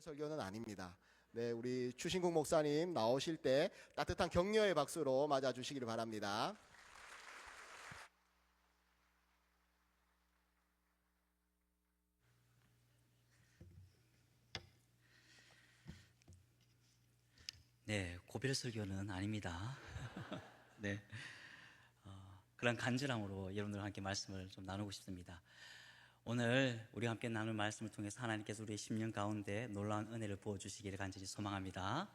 설교는 아닙니다. 네, 우리 추신국 목사님 나오실 때 따뜻한 격려의 박수로 맞아주시기를 바랍니다. 네, 고별 설교는 아닙니다. 네, 그런 간절함으로 여러분들과 함께 말씀을 좀 나누고 싶습니다. 오늘 우리가 함께 나눌 말씀을 통해서 하나님께서 우리의 심령 가운데 놀라운 은혜를 부어주시기를 간절히 소망합니다.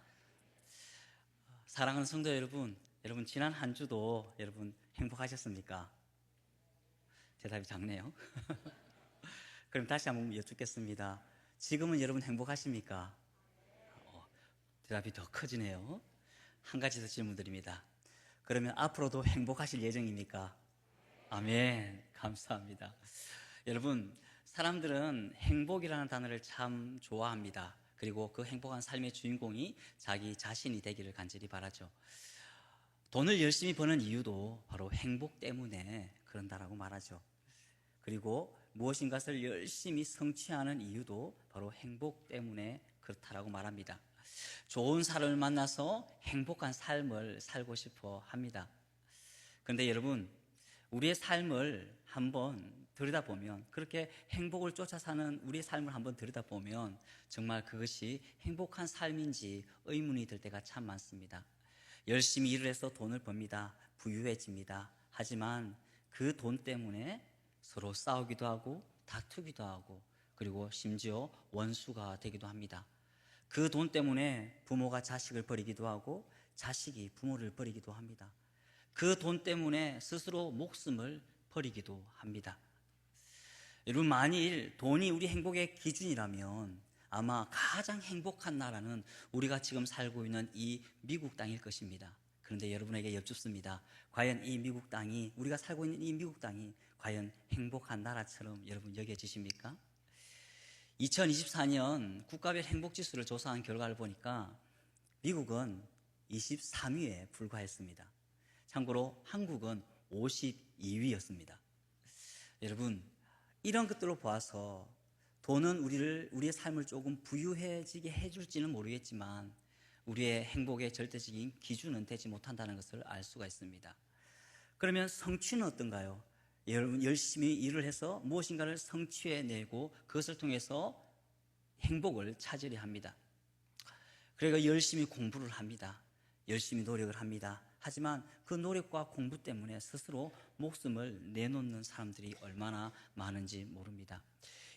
사랑하는 성도 여러분, 지난 한 주도 여러분 행복하셨습니까? 대답이 작네요. 그럼 다시 한번 여쭙겠습니다. 지금은 여러분 행복하십니까? 대답이 더 커지네요. 한 가지 더 질문 드립니다. 그러면 앞으로도 행복하실 예정입니까? 아멘. 감사합니다. 여러분, 사람들은 행복이라는 단어를 참 좋아합니다. 그리고 그 행복한 삶의 주인공이 자기 자신이 되기를 간절히 바라죠. 돈을 열심히 버는 이유도 바로 행복 때문에 그런다라고 말하죠. 그리고 무엇인가를 열심히 성취하는 이유도 바로 행복 때문에 그렇다라고 말합니다. 좋은 사람을 만나서 행복한 삶을 살고 싶어 합니다. 그런데 여러분, 우리의 삶을 한번 들여다보면, 그렇게 행복을 쫓아 사는 우리의 삶을 한번 들여다보면 정말 그것이 행복한 삶인지 의문이 들 때가 참 많습니다. 열심히 일을 해서 돈을 법니다. 부유해집니다. 하지만 그 돈 때문에 서로 싸우기도 하고 다투기도 하고, 그리고 심지어 원수가 되기도 합니다. 그 돈 때문에 부모가 자식을 버리기도 하고 자식이 부모를 버리기도 합니다. 그 돈 때문에 스스로 목숨을 버리기도 합니다. 여러분, 만일 돈이 우리 행복의 기준이라면 아마 가장 행복한 나라는 우리가 지금 살고 있는 이 미국 땅일 것입니다. 그런데 여러분에게 여쭙습니다. 과연 이 미국 땅이, 우리가 살고 있는 이 미국 땅이 과연 행복한 나라처럼 여러분 여겨지십니까? 2024년 국가별 행복지수를 조사한 결과를 보니까 미국은 23위에 불과했습니다. 참고로 한국은 52위였습니다. 여러분, 이런 것들로 보아서 돈은 우리의 삶을 조금 부유해지게 해줄지는 모르겠지만 우리의 행복의 절대적인 기준은 되지 못한다는 것을 알 수가 있습니다. 그러면 성취는 어떤가요? 여러분, 열심히 일을 해서 무엇인가를 성취해내고 그것을 통해서 행복을 찾으려 합니다. 그러니까 열심히 공부를 합니다. 열심히 노력을 합니다. 하지만 그 노력과 공부 때문에 스스로 목숨을 내놓는 사람들이 얼마나 많은지 모릅니다.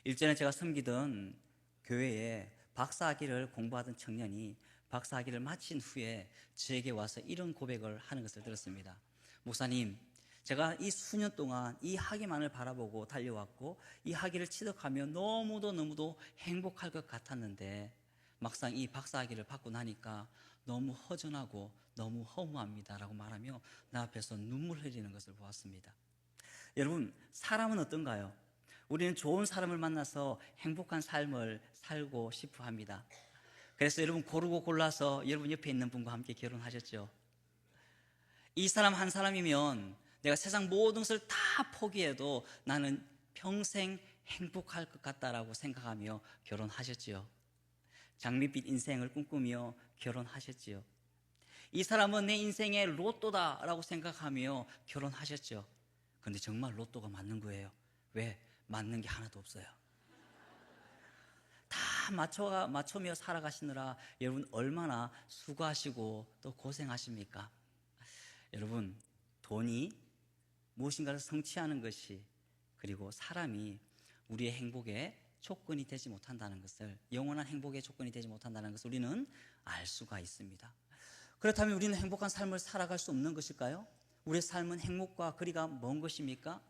일전에 제가 섬기던 교회에 박사학위를 공부하던 청년이 박사학위를 마친 후에 저에게 와서 이런 고백을 하는 것을 들었습니다. 목사님, 제가 이 수년 동안 이 학위만을 바라보고 달려왔고 이 학위를 취득하며 너무도 행복할 것 같았는데 막상 이 박사학위를 받고 나니까 너무 허전하고 너무 허무합니다 라고 말하며 나 앞에서 눈물 흘리는 것을 보았습니다. 여러분, 사람은 어떤가요? 우리는 좋은 사람을 만나서 행복한 삶을 살고 싶어 합니다. 그래서 여러분, 고르고 골라서 여러분 옆에 있는 분과 함께 결혼하셨죠? 이 사람 한 사람이면 내가 세상 모든 것을 다 포기해도 나는 평생 행복할 것 같다라고 생각하며 결혼하셨지요. 장밋빛 인생을 꿈꾸며 결혼하셨지요. 이 사람은 내 인생의 로또다라고 생각하며 결혼하셨죠. 그런데 정말 로또가 맞는 거예요. 왜? 맞는 게 하나도 없어요. 다 맞춰며 살아가시느라 여러분 얼마나 수고하시고 또 고생하십니까? 여러분, 돈이 무엇인가를 성취하는 것이, 그리고 사람이 우리의 행복의 조건이 되지 못한다는 것을, 영원한 행복의 조건이 되지 못한다는 것을 우리는 알 수가 있습니다. 그렇다면 우리는 행복한 삶을 살아갈 수 없는 것일까요? 우리의 삶은 행복과 거리가 먼 것입니까?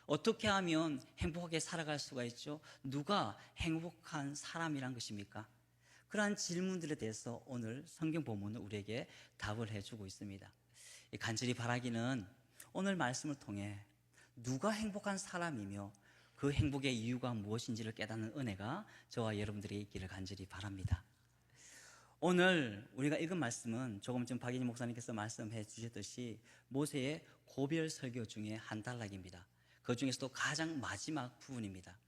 어떻게 하면 행복하게 살아갈 수가 있죠? 누가 행복한 사람이란 것입니까? 그러한 질문들에 대해서 오늘 성경 본문은 우리에게 답을 해주고 있습니다. 간절히 바라기는 오늘 말씀을 통해 누가 행복한 사람이며 그 행복의 이유가 무엇인지를 깨닫는 은혜가 저와 여러분들에게 있기를 간절히 바랍니다. 오늘 우리가 읽은 말씀은 조금 전 박인희 목사님께서 말씀해 주셨듯이 모세의 고별 설교 중에 한 단락입니다. 그 중에서도 가장 마지막 부분입니다.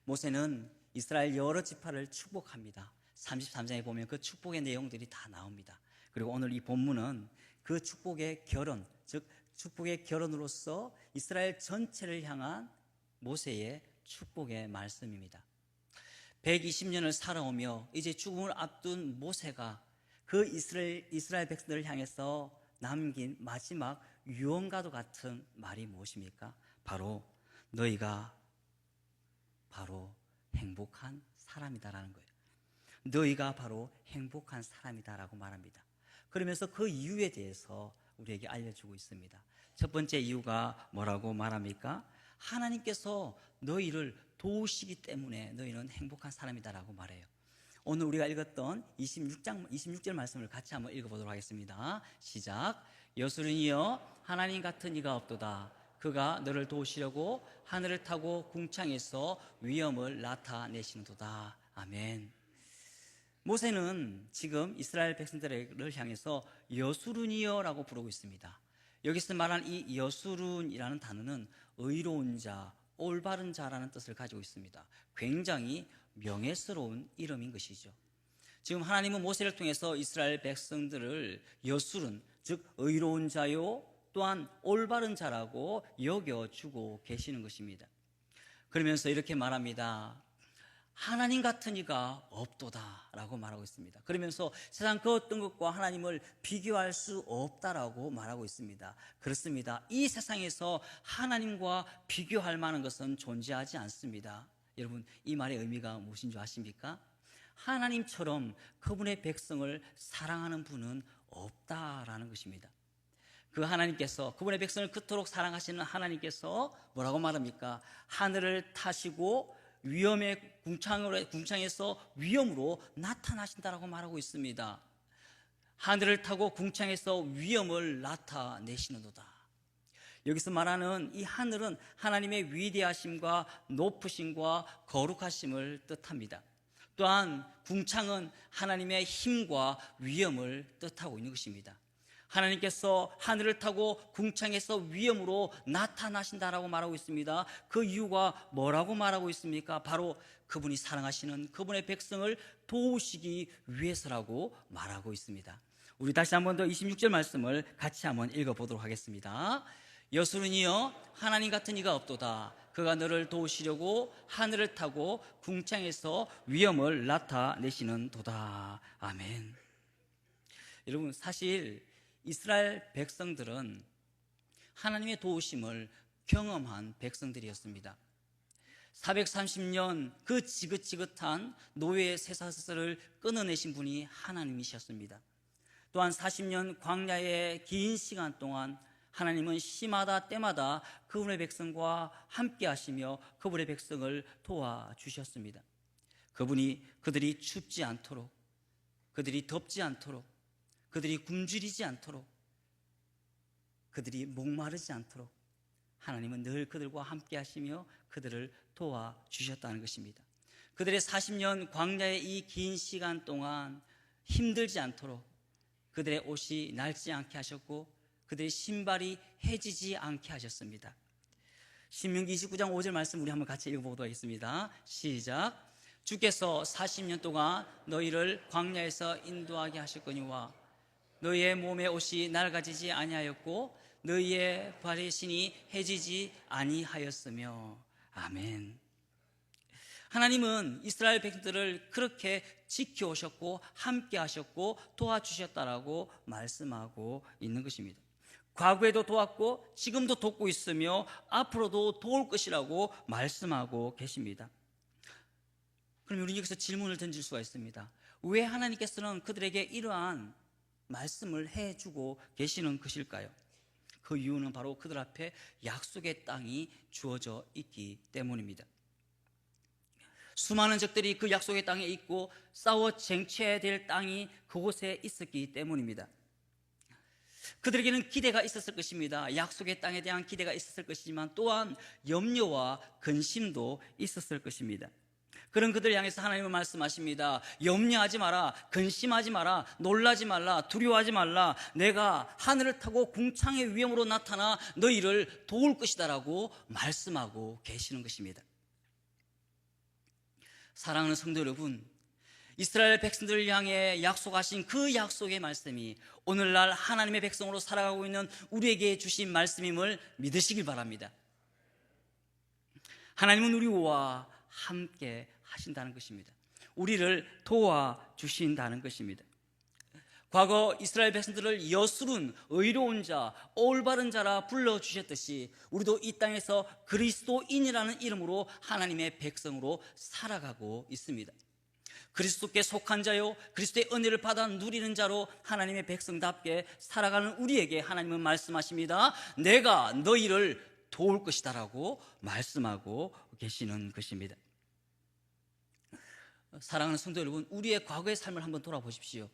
모세는 이스라엘 여러 지파를 축복합니다. 33장에 보면 그 축복의 내용들이 다 나옵니다. 그리고 오늘 이 본문은 그 축복의 결혼, 즉 축복의 결혼으로서 이스라엘 전체를 향한 모세의 축복의 말씀입니다. 120년을 살아오며 이제 죽음을 앞둔 모세가 그 이스라엘 백성들을 향해서 남긴 마지막 유언과도 같은 말이 무엇입니까? 바로 너희가 바로 행복한 사람이다라는 거예요. 너희가 바로 행복한 사람이다라고 말합니다. 그러면서 그 이유에 대해서 우리에게 알려주고 있습니다. 첫 번째 이유가 뭐라고 말합니까? 하나님께서 너희를 도우시기 때문에 너희는 행복한 사람이다라고 말해요. 오늘 우리가 읽었던 26절 말씀을 같이 한번 읽어보도록 하겠습니다. 시작. 여수른이여 하나님 같은 이가 없도다. 그가 너를 도우시려고 하늘을 타고 궁창에서 위엄을 나타내시는도다. 아멘. 모세는 지금 이스라엘 백성들을 향해서 여수른이여라고 부르고 있습니다. 여기서 말하는 이 여수른이라는 단어는 의로운 자, 올바른 자라는 뜻을 가지고 있습니다. 굉장히 명예스러운 이름인 것이죠. 지금 하나님은 모세를 통해서 이스라엘 백성들을 여수른, 즉 의로운 자요 또한 올바른 자라고 여겨주고 계시는 것입니다. 그러면서 이렇게 말합니다. 하나님 같은 이가 없도다 라고 말하고 있습니다. 그러면서 세상 그 어떤 것과 하나님을 비교할 수 없다라고 말하고 있습니다. 그렇습니다. 이 세상에서 하나님과 비교할 만한 것은 존재하지 않습니다. 여러분, 이 말의 의미가 무엇인 줄 아십니까? 하나님처럼 그분의 백성을 사랑하는 분은 없다라는 것입니다. 그 하나님께서, 그분의 백성을 그토록 사랑하시는 하나님께서 뭐라고 말합니까? 하늘을 타시고 위엄의 궁창에서 위엄으로 나타나신다라고 말하고 있습니다. 하늘을 타고 궁창에서 위엄을 나타내시는도다. 여기서 말하는 이 하늘은 하나님의 위대하심과 높으심과 거룩하심을 뜻합니다. 또한 궁창은 하나님의 힘과 위엄을 뜻하고 있는 것입니다. 하나님께서 하늘을 타고 궁창에서 위엄으로 나타나신다라고 말하고 있습니다. 그 이유가 뭐라고 말하고 있습니까? 바로 그분이 사랑하시는 그분의 백성을 도우시기 위해서라고 말하고 있습니다. 우리 다시 한 번 더 26절 말씀을 같이 한번 읽어보도록 하겠습니다. 여수른이여 하나님 같은 이가 없도다. 그가 너를 도우시려고 하늘을 타고 궁창에서 위엄을 나타내시는 도다. 아멘. 여러분, 사실 이스라엘 백성들은 하나님의 도우심을 경험한 백성들이었습니다. 430년 그 지긋지긋한 노예의 쇠사슬을 끊어내신 분이 하나님이셨습니다. 또한 40년 광야의 긴 시간 동안 하나님은 시마다 때마다 그분의 백성과 함께 하시며 그분의 백성을 도와주셨습니다. 그들이 춥지 않도록, 그들이 덥지 않도록, 그들이 굶주리지 않도록, 그들이 목마르지 않도록 하나님은 늘 그들과 함께 하시며 그들을 도와주셨다는 것입니다. 그들의 40년 광야의 이 긴 시간 동안 힘들지 않도록 그들의 옷이 낡지 않게 하셨고 그들의 신발이 해지지 않게 하셨습니다. 신명기 29장 5절 말씀 우리 한번 같이 읽어보도록 하겠습니다. 시작. 주께서 40년 동안 너희를 광야에서 인도하게 하셨거니와 너희의 몸의 옷이 낡아지지 아니하였고 너희의 발의 신이 해지지 아니하였으며. 아멘. 하나님은 이스라엘 백성들을 그렇게 지켜오셨고 함께 하셨고 도와주셨다라고 말씀하고 있는 것입니다. 과거에도 도왔고 지금도 돕고 있으며 앞으로도 도울 것이라고 말씀하고 계십니다. 그럼 우리는 여기서 질문을 던질 수가 있습니다. 왜 하나님께서는 그들에게 이러한 말씀을 해주고 계시는 것일까요? 그 이유는 바로 그들 앞에 약속의 땅이 주어져 있기 때문입니다. 수많은 적들이 그 약속의 땅에 있고 싸워 쟁취해야 될 땅이 그곳에 있었기 때문입니다. 그들에게는 기대가 있었을 것입니다. 약속의 땅에 대한 기대가 있었을 것이지만 또한 염려와 근심도 있었을 것입니다. 그런 그들을 향해서 하나님은 말씀하십니다. 염려하지 마라, 근심하지 마라, 놀라지 말라, 두려워하지 말라. 내가 하늘을 타고 궁창의 위엄으로 나타나 너희를 도울 것이다 라고 말씀하고 계시는 것입니다. 사랑하는 성도 여러분, 이스라엘 백성들을 향해 약속하신 그 약속의 말씀이 오늘날 하나님의 백성으로 살아가고 있는 우리에게 주신 말씀임을 믿으시길 바랍니다. 하나님은 우리와 함께 하신다는 것입니다. 우리를 도와주신다는 것입니다. 과거 이스라엘 백성들을 여sur은 의로운 자, 올바른 자라 불러주셨듯이 우리도 이 땅에서 그리스도인이라는 이름으로 하나님의 백성으로 살아가고 있습니다. 그리스도께 속한 자요, 그리스도의 은혜를 받아 누리는 자로 하나님의 백성답게 살아가는 우리에게 하나님은 말씀하십니다. 내가 너희를 도울 것이다 라고 말씀하고 계시는 것입니다. 사랑하는 성도 여러분, 우리의 과거의 삶을 한번 돌아보십시오.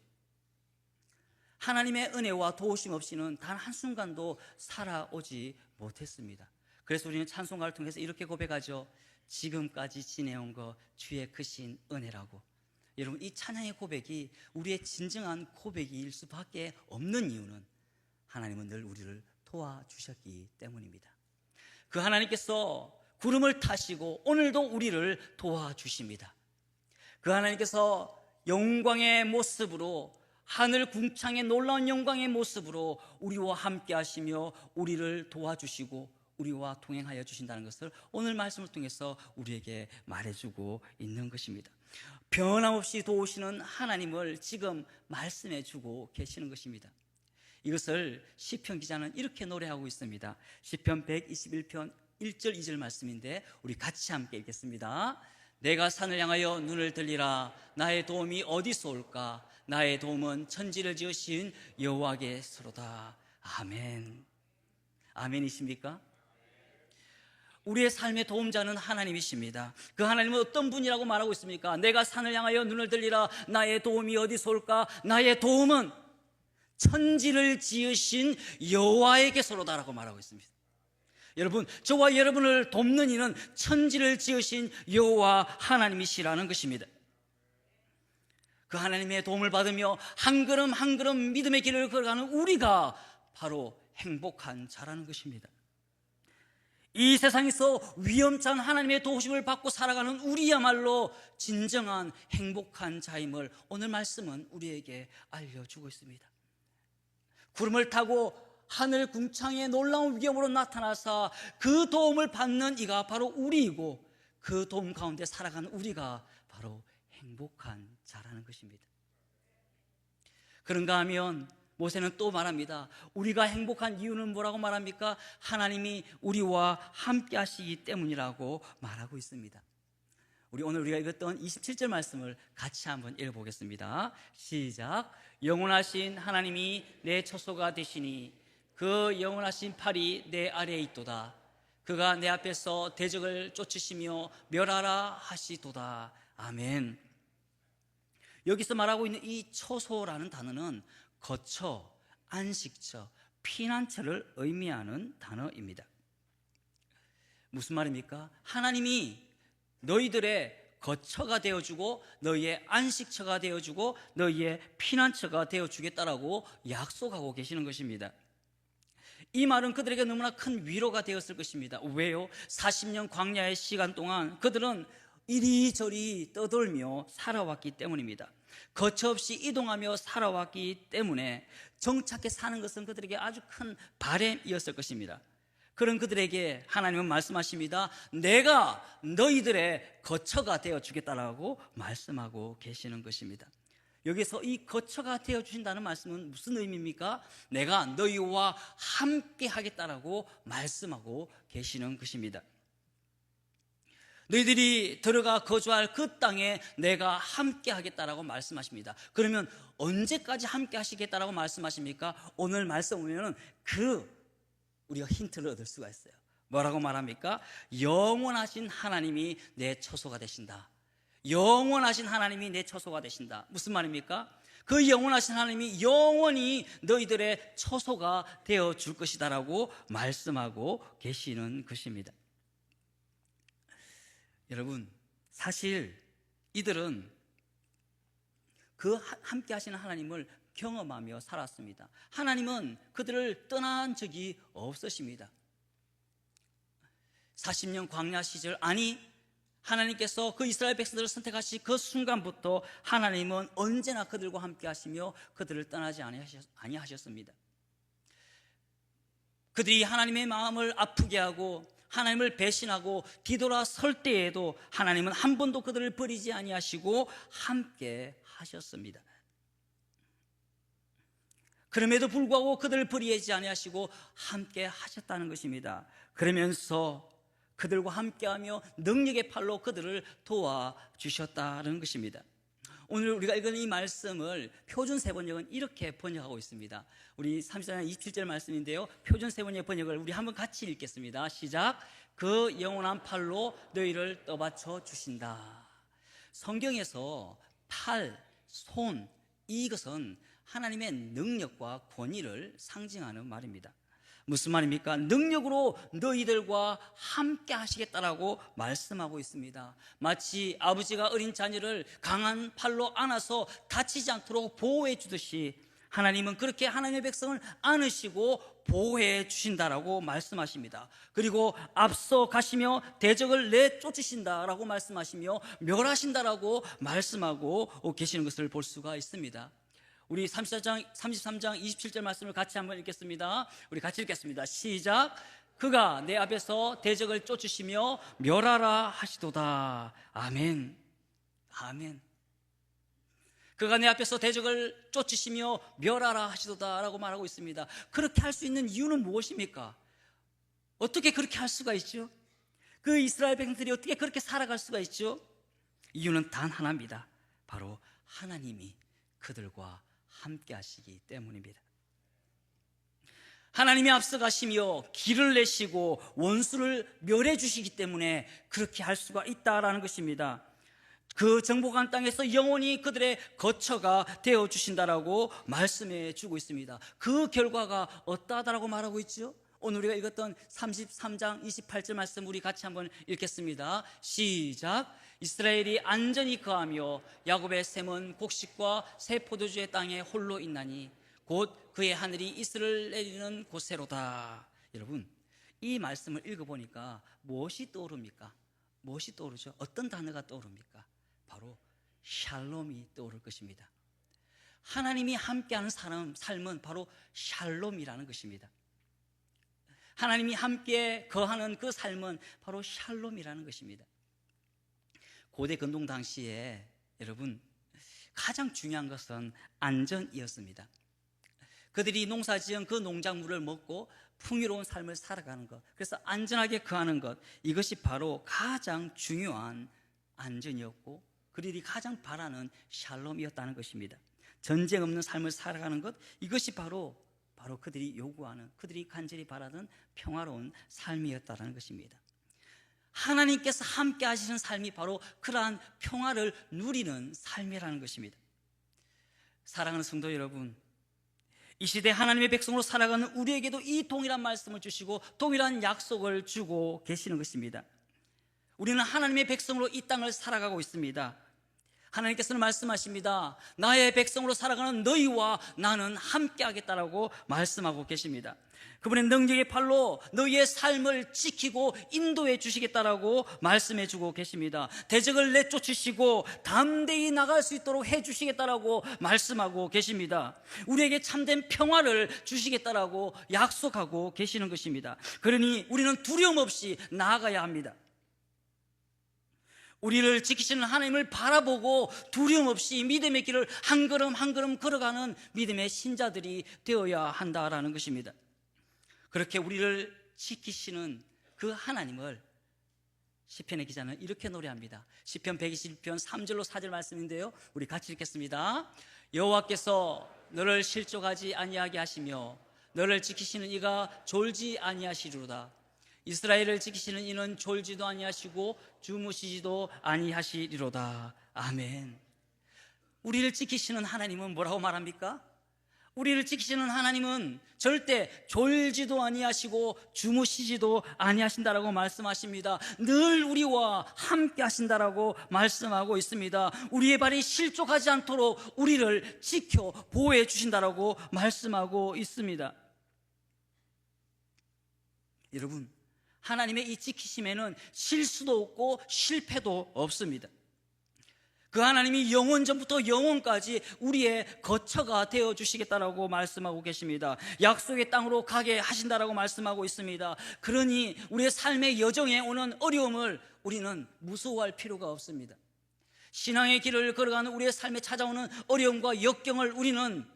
하나님의 은혜와 도우심 없이는 단 한순간도 살아오지 못했습니다. 그래서 우리는 찬송가를 통해서 이렇게 고백하죠. 지금까지 지내온 것 주의 크신 은혜라고. 여러분, 이 찬양의 고백이 우리의 진정한 고백일 수밖에 없는 이유는 하나님은 늘 우리를 도와주셨기 때문입니다. 그 하나님께서 구름을 타시고 오늘도 우리를 도와주십니다. 그 하나님께서 영광의 모습으로, 하늘 궁창의 놀라운 영광의 모습으로 우리와 함께 하시며 우리를 도와주시고 우리와 동행하여 주신다는 것을 오늘 말씀을 통해서 우리에게 말해주고 있는 것입니다. 변함없이 도우시는 하나님을 지금 말씀해 주고 계시는 것입니다. 이것을 시편 기자는 이렇게 노래하고 있습니다. 시편 121편 1절 2절 말씀인데 우리 같이 함께 읽겠습니다. 내가 산을 향하여 눈을 들리라. 나의 도움이 어디서 올까? 나의 도움은 천지를 지으신 여호와께서로다. 아멘. 아멘이십니까? 우리의 삶의 도움자는 하나님이십니다. 그 하나님은 어떤 분이라고 말하고 있습니까? 내가 산을 향하여 눈을 들리라. 나의 도움이 어디서 올까? 나의 도움은 천지를 지으신 여호와에게서로다라고 말하고 있습니다. 여러분, 저와 여러분을 돕는 이는 천지를 지으신 여호와 하나님이시라는 것입니다. 그 하나님의 도움을 받으며 한 걸음 한 걸음 믿음의 길을 걸어가는 우리가 바로 행복한 자라는 것입니다. 이 세상에서 위험찬 하나님의 도우심을 받고 살아가는 우리야말로 진정한 행복한 자임을 오늘 말씀은 우리에게 알려주고 있습니다. 구름을 타고 하늘 궁창의 놀라운 위엄으로 나타나서 그 도움을 받는 이가 바로 우리이고 그 도움 가운데 살아가는 우리가 바로 행복한 자라는 것입니다. 그런가 하면 모세는 또 말합니다. 우리가 행복한 이유는 뭐라고 말합니까? 하나님이 우리와 함께 하시기 때문이라고 말하고 있습니다. 오늘 우리가 읽었던 27절 말씀을 같이 한번 읽어보겠습니다. 시작. 영원하신 하나님이 내 처소가 되시니 그 영원하신 팔이 내 아래에 있도다. 그가 내 앞에서 대적을 쫓으시며 멸하라 하시도다. 아멘. 여기서 말하고 있는 이 처소라는 단어는 거처, 안식처, 피난처를 의미하는 단어입니다. 무슨 말입니까? 하나님이 너희들의 거처가 되어주고 너희의 안식처가 되어주고 너희의 피난처가 되어주겠다라고 약속하고 계시는 것입니다. 이 말은 그들에게 너무나 큰 위로가 되었을 것입니다. 왜요? 40년 광야의 시간 동안 그들은 이리저리 떠돌며 살아왔기 때문입니다. 거처없이 이동하며 살아왔기 때문에 정착해 사는 것은 그들에게 아주 큰 바램이었을 것입니다. 그런 그들에게 하나님은 말씀하십니다. 내가 너희들의 거처가 되어주겠다라고 말씀하고 계시는 것입니다. 여기서 이 거처가 되어주신다는 말씀은 무슨 의미입니까? 내가 너희와 함께 하겠다라고 말씀하고 계시는 것입니다. 너희들이 들어가 거주할 그 땅에 내가 함께 하겠다라고 말씀하십니다. 그러면 언제까지 함께 하시겠다라고 말씀하십니까? 오늘 말씀 보면은 우리가 힌트를 얻을 수가 있어요. 뭐라고 말합니까? 영원하신 하나님이 내 처소가 되신다. 영원하신 하나님이 내 처소가 되신다. 무슨 말입니까? 그 영원하신 하나님이 영원히 너희들의 처소가 되어 줄 것이다라고 말씀하고 계시는 것입니다. 여러분, 사실 이들은 그 함께 하시는 하나님을 경험하며 살았습니다. 하나님은 그들을 떠난 적이 없으십니다. 40년 광야 시절, 아니 하나님께서 그 이스라엘 백성들을 선택하신 그 순간부터 하나님은 언제나 그들과 함께 하시며 그들을 떠나지 아니하셨습니다. 그들이 하나님의 마음을 아프게 하고 하나님을 배신하고 뒤돌아설 때에도 하나님은 한 번도 그들을 버리지 아니하시고 함께 하셨습니다. 그럼에도 불구하고 그들을 버리지 아니하시고 함께 하셨다는 것입니다. 그러면서 그들과 함께하며 능력의 팔로 그들을 도와주셨다는 것입니다. 오늘 우리가 읽은 이 말씀을 표준 세번역은 이렇게 번역하고 있습니다. 우리 34장 27절 말씀인데요, 표준 세번역 번역을 우리 한번 같이 읽겠습니다. 시작. 그 영원한 팔로 너희를 떠받쳐 주신다. 성경에서 팔, 손, 이것은 하나님의 능력과 권위를 상징하는 말입니다. 무슨 말입니까? 능력으로 너희들과 함께 하시겠다라고 말씀하고 있습니다. 마치 아버지가 어린 자녀를 강한 팔로 안아서 다치지 않도록 보호해 주듯이 하나님은 그렇게 하나님의 백성을 안으시고 보호해 주신다라고 말씀하십니다. 그리고 앞서 가시며 대적을 내쫓으신다라고 말씀하시며 멸하신다라고 말씀하고 계시는 것을 볼 수가 있습니다. 우리 33장 27절 말씀을 같이 한번 읽겠습니다. 우리 같이 읽겠습니다. 시작. 그가 내 앞에서 대적을 쫓으시며 멸하라 하시도다. 아멘. 아멘. 그가 내 앞에서 대적을 쫓으시며 멸하라 하시도다 라고 말하고 있습니다. 그렇게 할 수 있는 이유는 무엇입니까? 어떻게 그렇게 할 수가 있죠? 그 이스라엘 백성들이 어떻게 그렇게 살아갈 수가 있죠? 이유는 단 하나입니다. 바로 하나님이 그들과 함께 하시기 때문입니다. 하나님이 앞서 가시며 길을 내시고 원수를 멸해 주시기 때문에 그렇게 할 수가 있다라는 것입니다. 그 정복한 땅에서 영원히 그들의 거처가 되어 주신다라고 말씀해 주고 있습니다. 그 결과가 어떠하다라고 말하고 있죠? 오늘 우리가 읽었던 33장 28절 말씀 우리 같이 한번 읽겠습니다. 시작. 이스라엘이 안전히 거하며 야곱의 샘은 곡식과 새 포도주의 땅에 홀로 있나니 곧 그의 하늘이 이슬을 내리는 곳에로다. 여러분, 이 말씀을 읽어보니까 무엇이 떠오릅니까? 무엇이 떠오르죠? 어떤 단어가 떠오릅니까? 바로 샬롬이 떠오를 것입니다. 하나님이 함께하는 삶은 바로 샬롬이라는 것입니다. 하나님이 함께 거하는 그 삶은 바로 샬롬이라는 것입니다. 고대 근동 당시에 여러분 가장 중요한 것은 안전이었습니다. 그들이 농사지은 그 농작물을 먹고 풍요로운 삶을 살아가는 것, 그래서 안전하게 거하는 것, 이것이 바로 가장 중요한 안전이었고 그들이 가장 바라는 샬롬이었다는 것입니다. 전쟁 없는 삶을 살아가는 것, 이것이 바로 그들이 요구하는, 그들이 간절히 바라던 평화로운 삶이었다는 것입니다. 하나님께서 함께 하시는 삶이 바로 그러한 평화를 누리는 삶이라는 것입니다. 사랑하는 성도 여러분, 이 시대 하나님의 백성으로 살아가는 우리에게도 이 동일한 말씀을 주시고 동일한 약속을 주고 계시는 것입니다. 우리는 하나님의 백성으로 이 땅을 살아가고 있습니다. 하나님께서는 말씀하십니다. 나의 백성으로 살아가는 너희와 나는 함께 하겠다라고 말씀하고 계십니다. 그분의 능력의 팔로 너희의 삶을 지키고 인도해 주시겠다라고 말씀해 주고 계십니다. 대적을 내쫓으시고 담대히 나갈 수 있도록 해 주시겠다라고 말씀하고 계십니다. 우리에게 참된 평화를 주시겠다라고 약속하고 계시는 것입니다. 그러니 우리는 두려움 없이 나아가야 합니다. 우리를 지키시는 하나님을 바라보고 두려움 없이 믿음의 길을 한 걸음 한 걸음 걸어가는 믿음의 신자들이 되어야 한다라는 것입니다. 그렇게 우리를 지키시는 그 하나님을 시편의 기자는 이렇게 노래합니다. 시편 121편 3절로 4절 말씀인데요, 우리 같이 읽겠습니다. 여호와께서 너를 실족하지 아니하게 하시며 너를 지키시는 이가 졸지 아니하시리로다. 이스라엘을 지키시는 이는 졸지도 아니하시고 주무시지도 아니하시리로다. 아멘. 우리를 지키시는 하나님은 뭐라고 말합니까? 우리를 지키시는 하나님은 절대 졸지도 아니하시고 주무시지도 아니하신다라고 말씀하십니다. 늘 우리와 함께 하신다라고 말씀하고 있습니다. 우리의 발이 실족하지 않도록 우리를 지켜 보호해 주신다라고 말씀하고 있습니다. 여러분, 하나님의 이 지키심에는 실수도 없고 실패도 없습니다. 그 하나님이 영원 전부터 영원까지 우리의 거처가 되어 주시겠다라고 말씀하고 계십니다. 약속의 땅으로 가게 하신다라고 말씀하고 있습니다. 그러니 우리의 삶의 여정에 오는 어려움을 우리는 무서워할 필요가 없습니다. 신앙의 길을 걸어가는 우리의 삶에 찾아오는 어려움과 역경을 우리는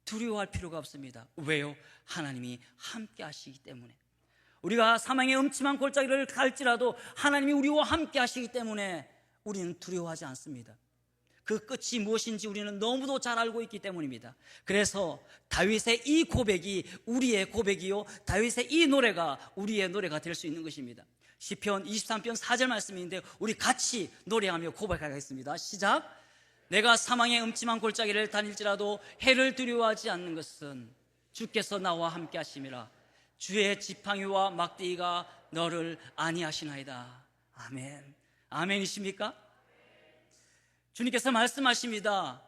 두려워할 필요가 없습니다. 왜요? 하나님이 함께 하시기 때문에. 우리가 사망의 음침한 골짜기를 갈지라도 하나님이 우리와 함께 하시기 때문에 우리는 두려워하지 않습니다. 그 끝이 무엇인지 우리는 너무도 잘 알고 있기 때문입니다. 그래서 다윗의 이 고백이 우리의 고백이요, 다윗의 이 노래가 우리의 노래가 될 수 있는 것입니다. 시편 23편 4절 말씀인데 우리 같이 노래하며 고백하겠습니다. 시작. 내가 사망의 음침한 골짜기를 다닐지라도 해를 두려워하지 않는 것은 주께서 나와 함께 하심이라. 주의 지팡이와 막대기가 너를 안위하시나이다. 아멘. 아멘이십니까? 주님께서 말씀하십니다.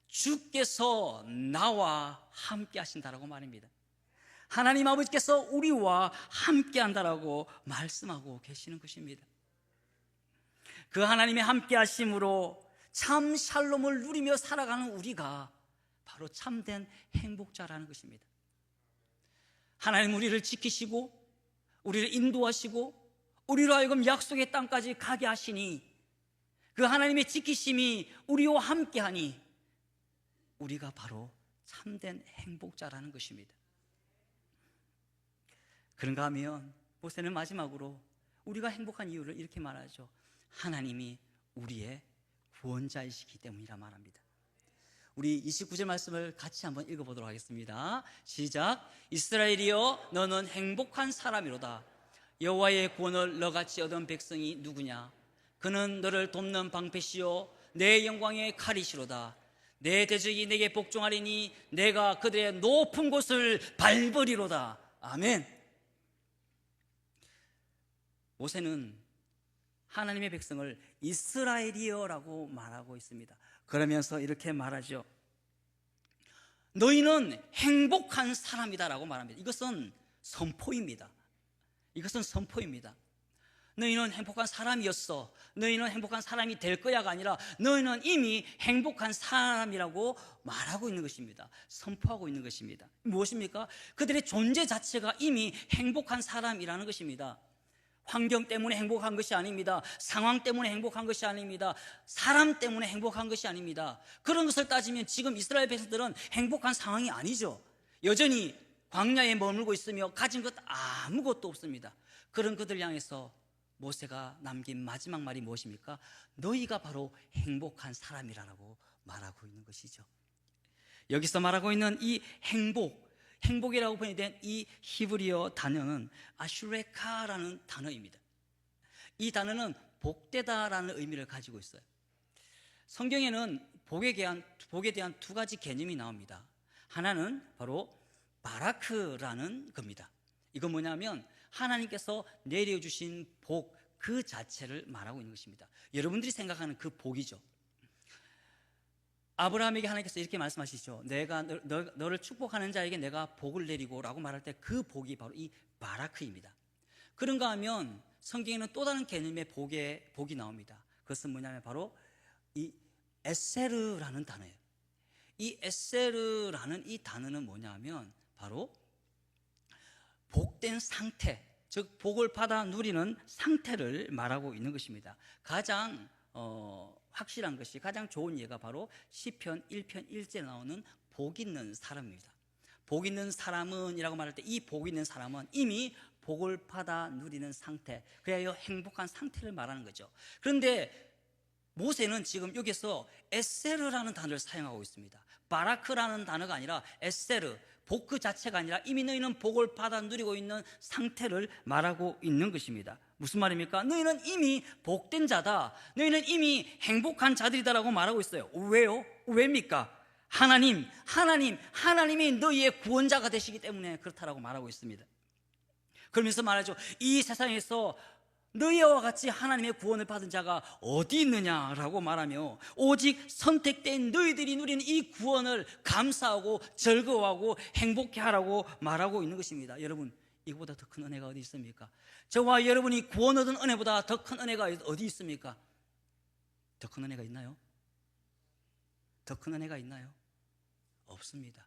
주께서 나와 함께 하신다라고 말입니다. 하나님 아버지께서 우리와 함께 한다라고 말씀하고 계시는 것입니다. 그 하나님의 함께 하심으로 참 샬롬을 누리며 살아가는 우리가 바로 참된 행복자라는 것입니다. 하나님 우리를 지키시고 우리를 인도하시고 우리로 하여금 약속의 땅까지 가게 하시니 그 하나님의 지키심이 우리와 함께하니 우리가 바로 참된 행복자라는 것입니다. 그런가 하면 모세는 마지막으로 우리가 행복한 이유를 이렇게 말하죠. 하나님이 우리의 구원자이시기 때문이라 말합니다. 우리 29절 말씀을 같이 한번 읽어보도록 하겠습니다. 시작. 이스라엘이여 너는 행복한 사람이로다. 여호와의 구원을 너같이 얻은 백성이 누구냐? 그는 너를 돕는 방패시요 내 영광의 칼이시로다. 내 대적이 내게 복종하리니 내가 그들의 높은 곳을 밟으리로다. 아멘. 모세는 하나님의 백성을 이스라엘이여라고 말하고 있습니다. 그러면서 이렇게 말하죠. 너희는 행복한 사람이다라고 말합니다. 이것은 선포입니다. 이것은 선포입니다. 너희는 행복한 사람이었어. 너희는 행복한 사람이 될 거야가 아니라 너희는 이미 행복한 사람이라고 말하고 있는 것입니다. 선포하고 있는 것입니다. 무엇입니까? 그들의 존재 자체가 이미 행복한 사람이라는 것입니다. 환경 때문에 행복한 것이 아닙니다. 상황 때문에 행복한 것이 아닙니다. 사람 때문에 행복한 것이 아닙니다. 그런 것을 따지면 지금 이스라엘 백성들은 행복한 상황이 아니죠. 여전히 광야에 머물고 있으며 가진 것 아무것도 없습니다. 그런 그들 향해서 모세가 남긴 마지막 말이 무엇입니까? 너희가 바로 행복한 사람이라고 말하고 있는 것이죠. 여기서 말하고 있는 이 행복이라고 번역된 이 히브리어 단어는 아슈레카라는 단어입니다. 이 단어는 복되다라는 의미를 가지고 있어요. 성경에는 복에 대한 두 가지 개념이 나옵니다. 하나는 바로 바라크라는 겁니다. 이건 뭐냐면 하나님께서 내려주신 복 그 자체를 말하고 있는 것입니다. 여러분들이 생각하는 그 복이죠. 아브라함에게 하나님께서 이렇게 말씀하시죠. 내가 너를 축복하는 자에게 내가 복을 내리고 라고 말할 때 그 복이 바로 이 바라크입니다. 그런가 하면 성경에는 또 다른 개념의 복이 나옵니다. 그것은 뭐냐면 바로 이 에세르라는 단어예요. 이 에세르라는 이 단어는 뭐냐면 바로 복된 상태, 즉 복을 받아 누리는 상태를 말하고 있는 것입니다. 가장 확실한 것이, 가장 좋은 예가 바로 시편 1편 1절에 나오는 복 있는 사람입니다. 복 있는 사람은 이라고 말할 때 이 복 있는 사람은 이미 복을 받아 누리는 상태, 그래야 행복한 상태를 말하는 거죠. 그런데 모세는 지금 여기서 에세르라는 단어를 사용하고 있습니다. 바라크라는 단어가 아니라 에세르, 복 그 자체가 아니라 이미 너희는 복을 받아 누리고 있는 상태를 말하고 있는 것입니다. 무슨 말입니까? 너희는 이미 복된 자다. 너희는 이미 행복한 자들이다라고 말하고 있어요. 왜요? 왜입니까? 하나님이 너희의 구원자가 되시기 때문에 그렇다라고 말하고 있습니다. 그러면서 말하죠. 이 세상에서 너희와 같이 하나님의 구원을 받은 자가 어디 있느냐라고 말하며 오직 선택된 너희들이 누리는 이 구원을 감사하고 즐거워하고 행복해 하라고 말하고 있는 것입니다. 여러분, 이거보다 더 큰 은혜가 어디 있습니까? 저와 여러분이 구원 얻은 은혜보다 더 큰 은혜가 어디 있습니까? 더 큰 은혜가 있나요? 더 큰 은혜가 있나요? 없습니다.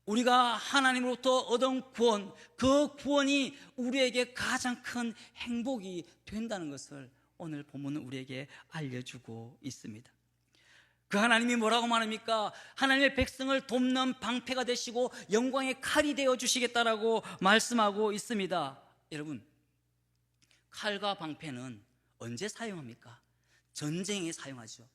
우리가 하나님으로부터 얻은 구원, 그 구원이 우리에게 가장 큰 행복이 된다는 것을 오늘 본문은 우리에게 알려주고 있습니다. 그 하나님이 뭐라고 말합니까? 하나님의 백성을 돕는 방패가 되시고 영광의 칼이 되어 주시겠다라고 말씀하고 있습니다. 여러분, 칼과 방패는 언제 사용합니까? 전쟁에 사용하죠.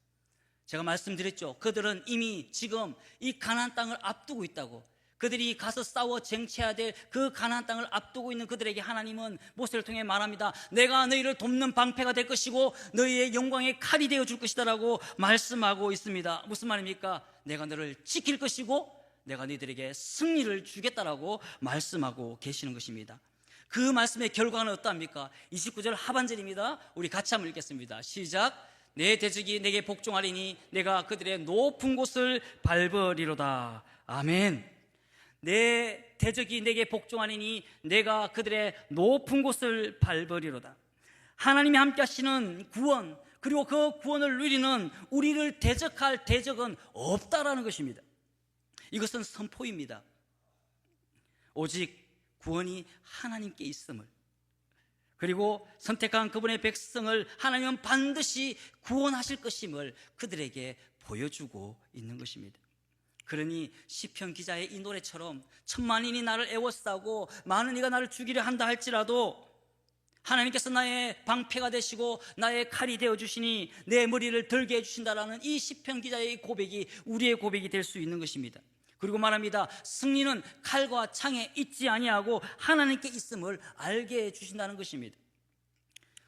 제가 말씀드렸죠. 그들은 이미 지금 이 가나안 땅을 앞두고 있다고. 그들이 가서 싸워 쟁취해야 될 그 가나안 땅을 앞두고 있는 그들에게 하나님은 모세를 통해 말합니다. 내가 너희를 돕는 방패가 될 것이고 너희의 영광의 칼이 되어 줄 것이다라고 말씀하고 있습니다. 무슨 말입니까? 내가 너를 지킬 것이고 내가 너희들에게 승리를 주겠다라고 말씀하고 계시는 것입니다. 그 말씀의 결과는 어떠합니까? 29절 하반절입니다. 우리 같이 한번 읽겠습니다. 시작. 내 대적이 내게 복종하리니 내가 그들의 높은 곳을 밟으리로다. 아멘. 내 대적이 내게 복종하리니 내가 그들의 높은 곳을 밟으리로다. 하나님이 함께 하시는 구원, 그리고 그 구원을 누리는 우리를 대적할 대적은 없다라는 것입니다. 이것은 선포입니다. 오직 구원이 하나님께 있음을, 그리고 선택한 그분의 백성을 하나님은 반드시 구원하실 것임을 그들에게 보여주고 있는 것입니다. 그러니 시편 기자의 이 노래처럼 천만인이 나를 애워싸고 많은 이가 나를 죽이려 한다 할지라도 하나님께서 나의 방패가 되시고 나의 칼이 되어주시니 내 머리를 들게 해주신다라는 이 시편 기자의 고백이 우리의 고백이 될 수 있는 것입니다. 그리고 말합니다. 승리는 칼과 창에 있지 아니하고 하나님께 있음을 알게 해주신다는 것입니다.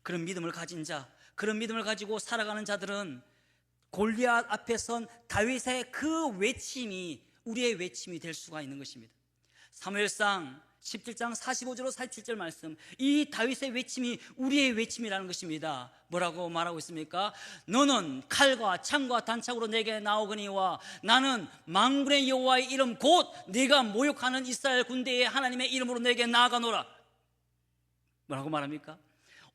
그런 믿음을 가진 자, 그런 믿음을 가지고 살아가는 자들은 골리앗 앞에 선 다윗의 그 외침이 우리의 외침이 될 수가 있는 것입니다. 사무엘상 17장 45절로 47절 말씀, 이 다윗의 외침이 우리의 외침이라는 것입니다. 뭐라고 말하고 있습니까? 너는 칼과 창과 단창으로 내게 나오거니와 나는 만군의 여호와의 이름 곧 네가 모욕하는 이스라엘 군대의 하나님의 이름으로 내게 나아가노라. 뭐라고 말합니까?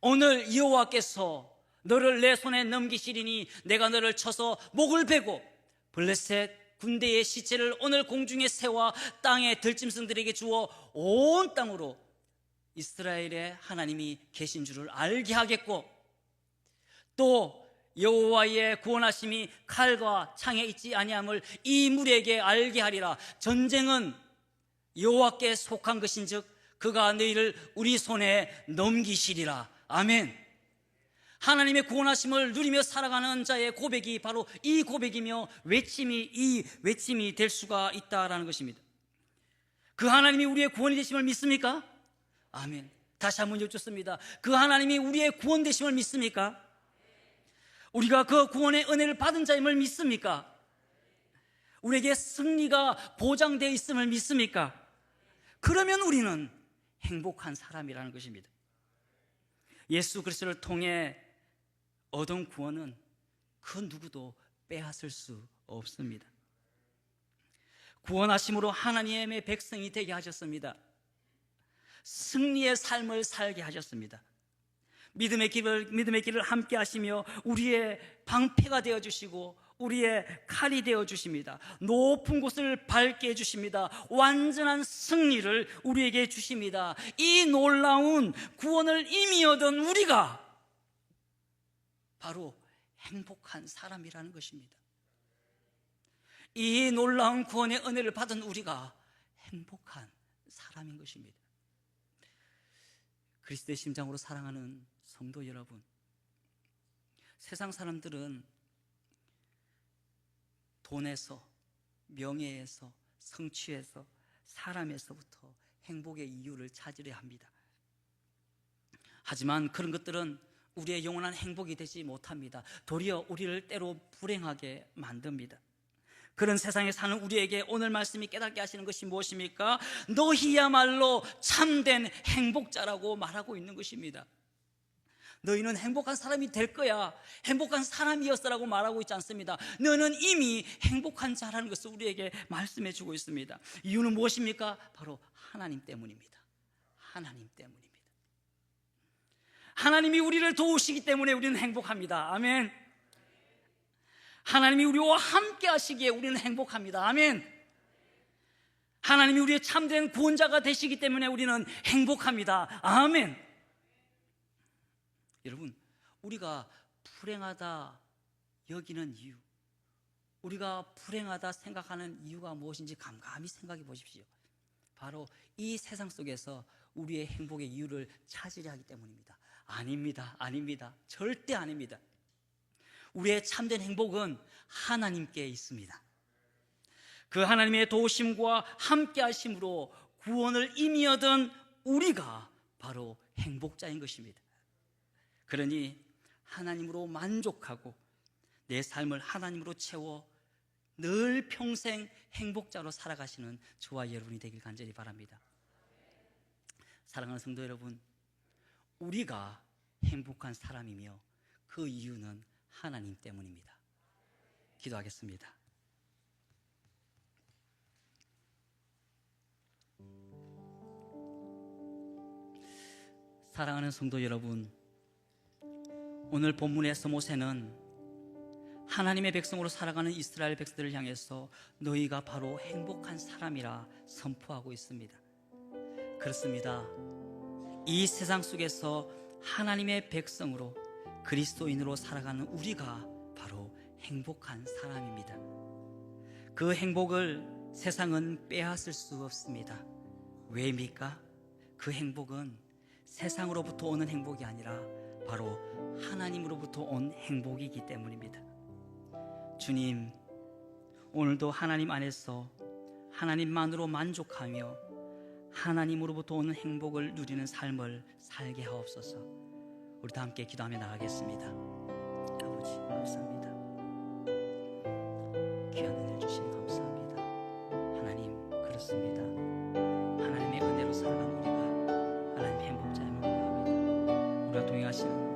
오늘 여호와께서 너를 내 손에 넘기시리니 내가 너를 쳐서 목을 베고 블레셋 군대의 시체를 오늘 공중에 세워 땅의 들짐승들에게 주어 온 땅으로 이스라엘의 하나님이 계신 줄을 알게 하겠고 또 여호와의 구원하심이 칼과 창에 있지 아니함을 이 무리에게 알게 하리라. 전쟁은 여호와께 속한 것인즉 그가 너희를 우리 손에 넘기시리라. 아멘. 하나님의 구원하심을 누리며 살아가는 자의 고백이 바로 이 고백이며 이 외침이 될 수가 있다라는 것입니다. 그 하나님이 우리의 구원이 되심을 믿습니까? 아멘. 다시 한번 여쭙습니다. 그 하나님이 우리의 구원 되심을 믿습니까? 우리가 그 구원의 은혜를 받은 자임을 믿습니까? 우리에게 승리가 보장되어 있음을 믿습니까? 그러면 우리는 행복한 사람이라는 것입니다. 예수 그리스도를 통해 얻은 구원은 그 누구도 빼앗을 수 없습니다. 구원하심으로 하나님의 백성이 되게 하셨습니다. 승리의 삶을 살게 하셨습니다. 믿음의 길을 함께 하시며 우리의 방패가 되어주시고 우리의 칼이 되어주십니다. 높은 곳을 밟게 해주십니다. 완전한 승리를 우리에게 주십니다. 이 놀라운 구원을 이미 얻은 우리가 바로 행복한 사람이라는 것입니다. 이 놀라운 구원의 은혜를 받은 우리가 행복한 사람인 것입니다. 그리스도의 심장으로 사랑하는 성도 여러분, 세상 사람들은 돈에서, 명예에서, 성취에서, 사람에서부터 행복의 이유를 찾으려 합니다. 하지만 그런 것들은 우리의 영원한 행복이 되지 못합니다. 도리어 우리를 때로 불행하게 만듭니다. 그런 세상에 사는 우리에게 오늘 말씀이 깨닫게 하시는 것이 무엇입니까? 너희야말로 참된 행복자라고 말하고 있는 것입니다. 너희는 행복한 사람이 될 거야, 행복한 사람이었어라고 말하고 있지 않습니다. 너는 이미 행복한 자라는 것을 우리에게 말씀해 주고 있습니다. 이유는 무엇입니까? 바로 하나님 때문입니다. 하나님 때문입니다. 하나님이 우리를 도우시기 때문에 우리는 행복합니다. 아멘. 하나님이 우리와 함께 하시기에 우리는 행복합니다. 아멘. 하나님이 우리의 참된 구원자가 되시기 때문에 우리는 행복합니다. 아멘. 여러분, 우리가 불행하다 여기는 이유, 우리가 불행하다 생각하는 이유가 무엇인지 감감히 생각해 보십시오. 바로 이 세상 속에서 우리의 행복의 이유를 찾으려 하기 때문입니다. 아닙니다. 아닙니다. 절대 아닙니다. 우리의 참된 행복은 하나님께 있습니다. 그 하나님의 도우심과 함께 하심으로 구원을 이미 얻은 우리가 바로 행복자인 것입니다. 그러니 하나님으로 만족하고 내 삶을 하나님으로 채워 늘 평생 행복자로 살아가시는 저와 여러분이 되길 간절히 바랍니다. 사랑하는 성도 여러분, 우리가 행복한 사람이며 그 이유는 하나님 때문입니다. 기도하겠습니다. 사랑하는 성도 여러분, 오늘 본문에서 모세는 하나님의 백성으로 살아가는 이스라엘 백성들을 향해서 너희가 바로 행복한 사람이라 선포하고 있습니다. 그렇습니다. 이 세상 속에서 하나님의 백성으로 그리스도인으로 살아가는 우리가 바로 행복한 사람입니다. 그 행복을 세상은 빼앗을 수 없습니다. 왜입니까? 그 행복은 세상으로부터 오는 행복이 아니라 바로 하나님으로부터 온 행복이기 때문입니다. 주님, 오늘도 하나님 안에서 하나님만으로 만족하며 하나님으로부터 오는 행복을 누리는 삶을 살게 하옵소서. 우리 다 함께 기도하며 나가겠습니다. 아버지, 감사합니다. 귀한 은혜를 주시니 감사합니다. 하나님, 그렇습니다. 하나님의 은혜로 살아가는 우리가 하나님 행복자임을 고백합니다. 우리가 동행하시는